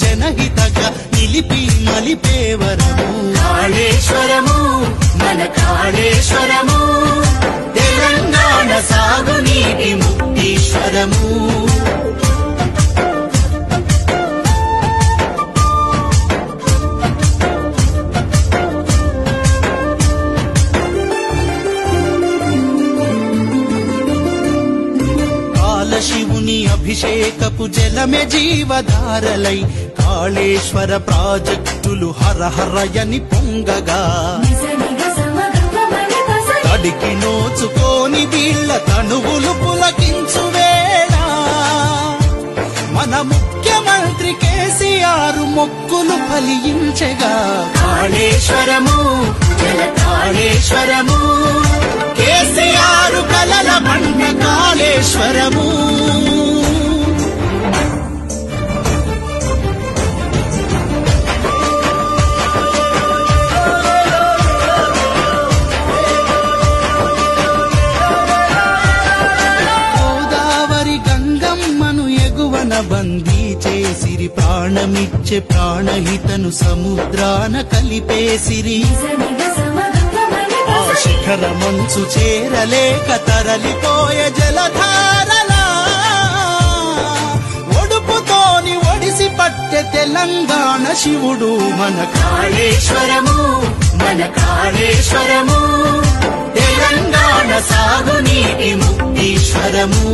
జనహితగా నిలిపి మలిపేవరము. కాళేశ్వరము మన కాళేశ్వరము, తెలంగాణ సాగునీటి ముక్తీశ్వరము. శివుని అభిషేకపు జలమే జీవధారలై కాళేశ్వర ప్రాజెక్టులు హరహరయని పొంగగా, తడికి నోచుకోని వీళ్ళ తనువులు పులకించు వేళ మన ముఖ్యమంత్రి కేసీఆర్ మొక్కులు ఫలించగా. కాళేశ్వరము జల కాళేశ్వరము, కేసీఆర్ కలల బండ కాళేశ్వరము. గోదావరి గంగమ్మను ఎగువన బందీ చేసిరి, ప్రాణమిచ్చే ప్రాణహితను సముద్రాన కలిపేసిరి. ఆ శిఖర మంచు చేరలేక తరలిపోయే జలధారలా, ఒడుపుతోని ఒడిసి పట్టె తెలంగాణ శివుడు మన కాళేశ్వరము మన కాళేశ్వరము, తెలంగాణ సాగునీటి ముక్తీశ్వరము.